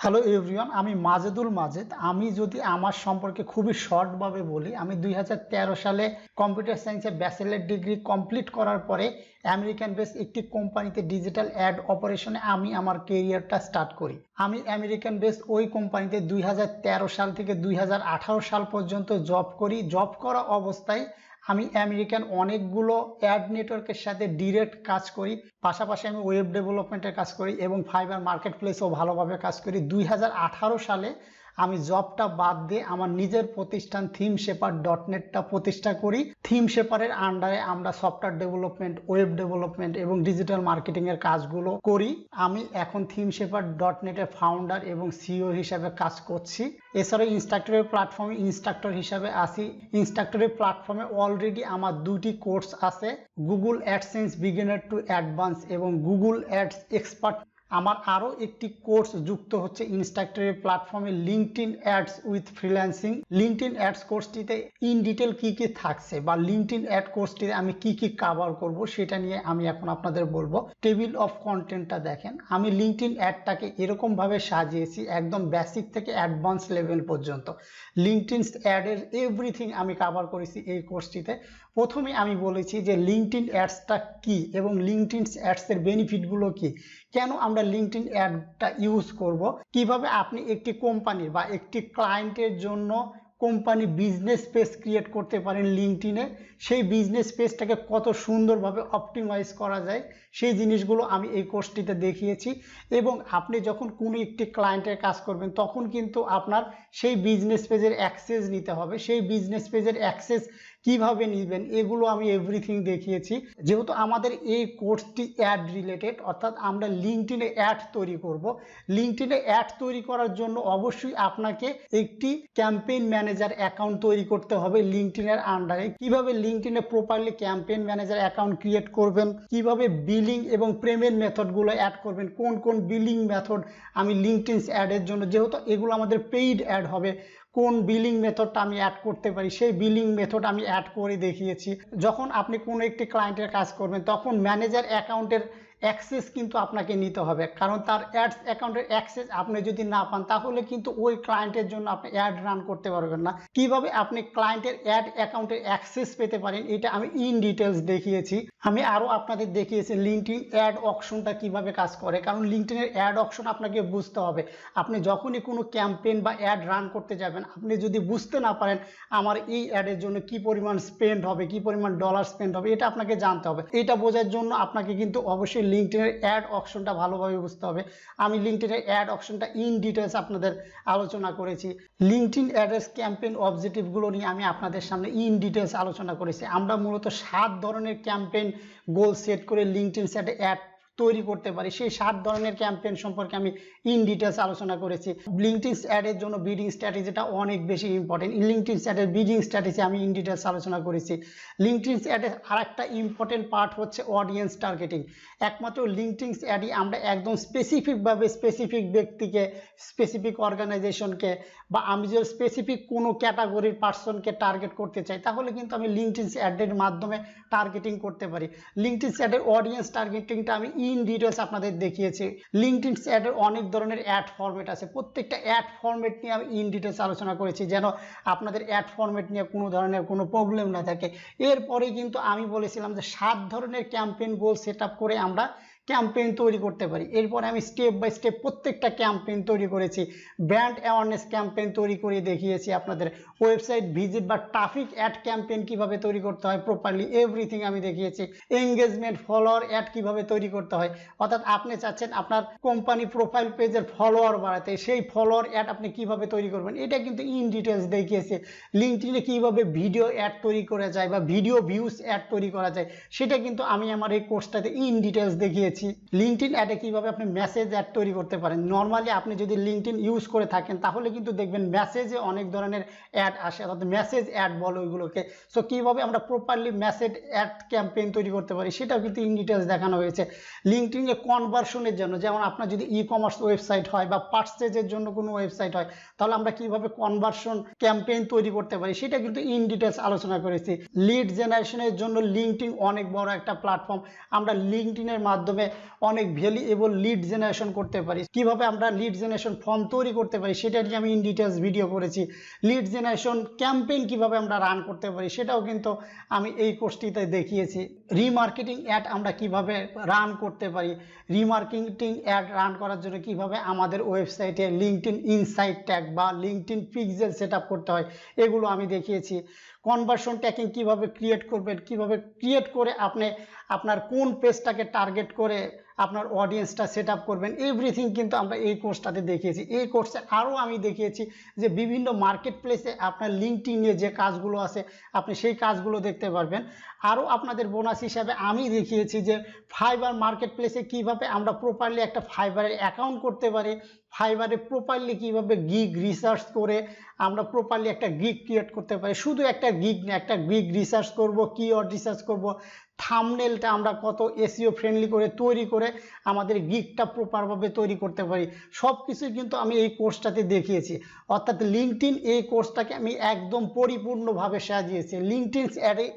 Hello everyone, আমি মাজেদুল মাজেদ। আমি যদি আমার সম্পর্কে খুবই শর্টভাবে বলি, আমি 2013 সালে কম্পিউটার সায়েন্সে ব্যাচেলর ডিগ্রি কমপ্লিট করার পরে আমেরিকান বেস একটি কোম্পানিতে ডিজিটাল অ্যাড অপারেশনে আমি আমার কেরিয়ারটা স্টার্ট করি। আমি আমেরিকান বেস ওই কোম্পানিতে 2013 সাল থেকে 2018 সাল পর্যন্ত জব করি। জব করা অবস্থায় আমি আমেরিকান অনেকগুলো অ্যাড নেটওয়ার্কের সাথে ডিরেক্ট কাজ করি, পাশাপাশি আমি ওয়েব ডেভেলপমেন্টের কাজ করি এবং ফাইবার মার্কেট প্লেসেও ভালোভাবে কাজ করি। 2018 সালে আমি জবটা বাদ দিয়ে আমার নিজের প্রতিষ্ঠান থিমশেপার.নেটটা প্রতিষ্ঠা করি। থিমশেপারের আন্ডারে আমরা সফটওয়্যার ডেভেলপমেন্ট, ওয়েব ডেভেলপমেন্ট এবং ডিজিটাল মার্কেটিং এর কাজগুলো করি। আমি এখন থিমশেপার.নেটের ফাউন্ডার এবং সিইও হিসাবে কাজ করছি। এছাড়াও ইনস্ট্রাক্টরের প্ল্যাটফর্মে ইনস্ট্রাক্টর হিসাবে আসি। ইনস্ট্রাক্টরের প্ল্যাটফর্মে অলরেডি আমার দুটি কোর্স আছে, Google AdSense beginner to advance এবং গুগল অ্যাডস এক্সপার্ট। আমার আরও একটি কোর্স যুক্ত হচ্ছে ইনস্ট্রাক্টরের প্ল্যাটফর্মে LinkedIn ads with freelancing. LinkedIn ads কোর্সটিতে ইন ডিটেল কি কি থাকছে বা লিঙ্কডইন অ্যাড কোর্সটিতে আমি কি কি কভার করব সেটা নিয়ে আমি এখন আপনাদের বলবো। টেবিল অফ কন্টেন্টটা দেখেন, আমি লিঙ্কডইন অ্যাডটাকে এরকমভাবে সাজিয়েছি একদম বেসিক থেকে অ্যাডভান্স লেভেল পর্যন্ত। লিঙ্কডইন অ্যাডের এভরিথিং আমি কভার করেছি এই কোর্সটিতে। প্রথমে আমি বলেছি যে লিঙ্কডইন অ্যাডসটা কি এবং লিঙ্কডইন অ্যাডসের বেনিফিটগুলো কি, কেন আমরা লিঙ্কডইন অ্যাডটা ইউজ করব, কিভাবে আপনি একটি কোম্পানির বা একটি ক্লায়েন্টের জন্য কোম্পানি বিজনেস পেজ ক্রিয়েট করতে পারেন লিঙ্কডইনে, সেই বিজনেস পেজটাকে কত সুন্দরভাবে অপটিমাইজ করা যায় সেই জিনিসগুলো আমি এই কোর্সটিতে দেখিয়েছি। এবং আপনি যখন কোনো একটি ক্লায়েন্টের কাজ করবেন তখন কিন্তু আপনার সেই বিজনেস পেজের অ্যাক্সেস নিতে হবে। সেই বিজনেস পেজের অ্যাক্সেস কিভাবে নেবেন এগুলো আমি এভরিথিং দেখিয়েছি। যেহেতু আমাদের এই কোর্সটি অ্যাড রিলেটেড, অর্থাৎ আমরা লিঙ্কডইনে অ্যাড তৈরি করব। লিঙ্কডইনে অ্যাড তৈরি করার জন্য অবশ্যই আপনাকে একটি ক্যাম্পেইন ম্যানেজার অ্যাকাউন্ট তৈরি করতে হবে লিঙ্কডইনের আন্ডারে। কিভাবে লিঙ্কডইনে properly campaign manager account create করবেন, কিভাবে বিলিং এবং পেমেন্ট মেথডগুলো অ্যাড করবেন, কোন কোন বিলিং মেথড আমি লিঙ্কডইন অ্যাডের জন্য, যেহেতু এগুলো আমাদের পেইড অ্যাড হবে, কোন বিলিং মেথডটা আমি অ্যাড করতে পারি সেই বিলিং মেথড আমি অ্যাড করে দেখিয়েছি। যখন আপনি কোনো একটি ক্লায়েন্টের কাজ করবেন তখন ম্যানেজার অ্যাকাউন্টের অ্যাক্সেস কিন্তু আপনাকে নিতে হবে, কারণ তার অ্যাডস অ্যাকাউন্টের অ্যাক্সেস আপনি যদি না পান তাহলে কিন্তু ওই ক্লায়েন্টের জন্য আপনি অ্যাড রান করতে পারবেন না। কিভাবে আপনি ক্লায়েন্টের অ্যাড অ্যাকাউন্টের অ্যাক্সেস পেতে পারেন এটা আমি ইন ডিটেলস দেখিয়েছি। আমি আরও আপনাদের দেখিয়েছি লিঙ্কডইন অ্যাড অপশনটা কিভাবে কাজ করে, কারণ লিঙ্কডইনের অ্যাড অপশন আপনাকে বুঝতে হবে। আপনি যখনই কোনো ক্যাম্পেইন বা অ্যাড রান করতে যাবেন, আপনি যদি বুঝতে না পারেন আমার এই অ্যাডের জন্য কি পরিমাণ স্পেন্ড হবে, কি পরিমাণ ডলার স্পেন্ড হবে, এটা আপনাকে জানতে হবে। এটা বোঝার জন্য আপনাকে কিন্তু অবশ্যই লিঙ্কডইনের অ্যাড অপশনটা ভালোভাবে বুঝতে হবে। আমি লিঙ্কডইনের অ্যাড অপশনটা ইন ডিটেলস আপনাদের আলোচনা করেছি। লিঙ্কডইন অ্যাডস ক্যাম্পেইন অবজেক্টিভগুলো নিয়ে আমি আপনাদের সামনে ইন ডিটেলস আলোচনা করেছি। আমরা মূলত 7 ধরনের ক্যাম্পেইন গোল সেট করে লিঙ্কডইন সেটে অ্যাড তৈরি করতে পারি। সেই 7 ধরনের ক্যাম্পেইন সম্পর্কে আমি ইন ডিটেলস আলোচনা করেছি। লিঙ্কডইন অ্যাডের জন্য বিডিং স্ট্র্যাটেজিটা অনেক বেশি ইম্পর্টেন্ট। লিঙ্কডইন অ্যাডের বিডিং স্ট্র্যাটেজি আমি ইন ডিটেলস আলোচনা করেছি। লিঙ্কডইন অ্যাডের আরেকটা ইম্পর্টেন্ট পার্ট হচ্ছে অডিয়েন্স টার্গেটিং। একমাত্র লিঙ্কডইন অ্যাডই আমরা একদম স্পেসিফিকভাবে স্পেসিফিক ব্যক্তিকে, স্পেসিফিক অর্গানাইজেশনকে বা আমি যদি স্পেসিফিক কোনো ক্যাটাগরির পার্সনকে টার্গেট করতে চাই তাহলে কিন্তু আমি লিঙ্কডইন অ্যাডের মাধ্যমে টার্গেটিং করতে পারি। লিঙ্কডইন অ্যাডের অডিয়েন্স টার্গেটিংটা আমি ইন ডিটেলস আপনাদের দেখিয়েছি। লিঙ্কডইন অ্যাডের অনেক ধরনের অ্যাড ফরম্যাট আছে, প্রত্যেকটা অ্যাড ফরম্যাট নিয়ে আমি ইন ডিটেলস আলোচনা করেছি যেন আপনাদের অ্যাড ফরম্যাট নিয়ে কোনো ধরনের কোনো প্রবলেম না থাকে। এরপরে কিন্তু আমি বলেছিলাম যে 7 ধরনের ক্যাম্পেইন গোল সেট আপ করে আমরা ক্যাম্পেইন তৈরি করতে পারি। এরপরে আমি স্টেপ বাই স্টেপ প্রত্যেকটা ক্যাম্পেইন তৈরি করেছি। ব্র্যান্ড অ্যাওয়ারনেস ক্যাম্পেইন তৈরি করে দেখিয়েছি আপনাদের। ওয়েবসাইট ভিজিট বা ট্রাফিক অ্যাড ক্যাম্পেইন কিভাবে তৈরি করতে হয় প্রপারলি এভরিথিং আমি দেখিয়েছি। এঙ্গেজমেন্ট ফলোয়ার অ্যাড কিভাবে তৈরি করতে হয়, অর্থাৎ আপনি চাচ্ছেন আপনার কোম্পানি প্রোফাইল পেজের ফলোয়ার বাড়াতে, সেই ফলোয়ার অ্যাড আপনি কিভাবে তৈরি করবেন এটা কিন্তু ইন ডিটেলস দেখিয়েছি। লিঙ্কডইনে কিভাবে ভিডিও অ্যাড তৈরি করা যায় বা ভিডিও ভিউজ অ্যাড তৈরি করা যায় সেটা কিন্তু আমি আমার এই কোর্সটাতে ইন ডিটেলস দেখিয়েছি। লিঙ্কডইন অ্যাডে কিভাবে আপনি মেসেজ অ্যাড তৈরি করতে পারেন। নর্মালি আপনি যদি লিঙ্কডইন ইউজ করে থাকেন তাহলে কিন্তু দেখবেন মেসেজে অনেক ধরনের অ্যাড আসে, অর্থাৎ মেসেজ অ্যাড বলো ওইগুলোকে। সো কিভাবে আমরা প্রপারলি মেসেজ অ্যাড ক্যাম্পেইন তৈরি করতে পারি সেটাও কিন্তু ইন ডিটেলস দেখানো হয়েছে। লিঙ্কডইনে কনভার্সনের জন্য, যেমন আপনার যদি ই কমার্স ওয়েবসাইট হয় বা পারচেজের জন্য কোনো ওয়েবসাইট হয় তাহলে আমরা কিভাবে কনভার্সন ক্যাম্পেইন তৈরি করতে পারি সেটা কিন্তু ইন ডিটেলস আলোচনা করেছি। লিড জেনারেশনের জন্য লিঙ্কডইন অনেক বড় একটা প্ল্যাটফর্ম। আমরা লিঙ্কডইনের মাধ্যমে কিভাবে অনেক ভ্যালুয়েবল লিড জেনারেশন করতে পারি, কিভাবে আমরা লিড জেনারেশন ফর্ম তৈরি করতে পারি, সেটা নিয়ে আমি ইন ডিটেলস ভিডিও করেছি। লিড জেনারেশন ক্যাম্পেইন কিভাবে আমরা রান করতে পারি সেটাও কিন্তু আমি এই কোর্সটিতে দেখিয়েছি। রিমার্কেটিং অ্যাড আমরা কিভাবে রান করতে পারি, রিমার্কেটিং অ্যাড রান করার জন্য কিভাবে আমাদের ওয়েবসাইটে লিঙ্কডইন ইনসাইট ট্যাগ বা লিঙ্কডইন পিক্সেল সেট আপ করতে হয়, এগুলো আমি দেখিয়েছি। কনভার্সন ট্র্যাকিং কিভাবে ক্রিয়েট করবেন, কিভাবে ক্রিয়েট করে আপনি আপনার কোন পেজটাকে টার্গেট করে আপনার অডিয়েন্সটা সেট আপ করবেন, এভরিথিং কিন্তু আমরা এই কোর্সটাতে দেখিয়েছি। এই কোর্সে আরও আমি দেখিয়েছি যে বিভিন্ন মার্কেট প্লেসে আপনার লিঙ্কডইন নিয়ে যে কাজগুলো আছে আপনি সেই কাজগুলো দেখতে পারবেন। আরও আপনাদের বোনাস হিসাবে আমি দেখিয়েছি যে ফাইবার মার্কেট প্লেসে কীভাবে আমরা প্রপারলি একটা ফাইবারের অ্যাকাউন্ট করতে পারি, ফাইবারে প্রপারলি কিভাবে গিগ রিসার্চ করে আমরা প্রপারলি একটা গিগ ক্রিয়েট করতে পারি। শুধু একটা গিগ না, একটা গিগ রিসার্চ করব, কিওয়ার্ড রিসার্চ করব, থাম্বনেলটা আমরা কত এসইও ফ্রেন্ডলি করে তৈরি করে আমাদের গিগটা প্রপারভাবে তৈরি করতে পারি, সব কিছুই কিন্তু আমি এই কোর্সটাতে দেখিয়েছি। অর্থাৎ লিঙ্কডইন এই কোর্সটাকে আমি একদম পরিপূর্ণভাবে সাজিয়েছি। লিঙ্কডইন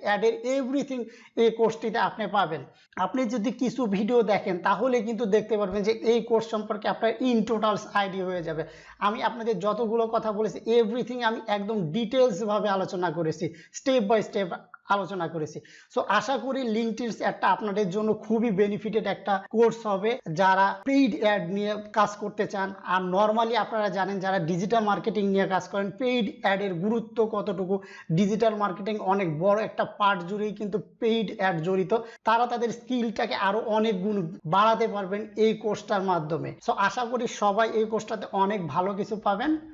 অ্যাডের এভরিথিং এই কোর্সটিতে আপনি পাবেন। আপনি যদি কিছু ভিডিও দেখেন তাহলে কিন্তু দেখতে পারবেন যে এই কোর্স সম্পর্কে আপনার ইন টোটালস আইডিয়া হয়ে যাবে। আমি আপনাদের যতগুলো কথা বলেছি এভরিথিং আমি একদম ডিটেলসভাবে আলোচনা করেছি, স্টেপ বাই স্টেপ আলোচনা করেছি। সো আশা করি লিঙ্কডইন অ্যাডটা আপনাদের জন্য খুবই বেনিফিটেড একটা কোর্স হবে যারা পেইড অ্যাড নিয়ে কাজ করতে চান। আর নর্মালি আপনারা জানেন যারা ডিজিটাল মার্কেটিং নিয়ে কাজ করেন পেইড অ্যাডের গুরুত্ব কতটুকু, ডিজিটাল মার্কেটিং অনেক বড় একটা পার্ট জুড়েই কিন্তু পেইড অ্যাড জড়িত। তারা তাদের স্কিলটাকে আরো অনেক গুণ বাড়াতে পারবেন এই কোর্সটার মাধ্যমে। সো আশা করি সবাই এই কোর্সটাতে অনেক ভালো কিছু পাবেন।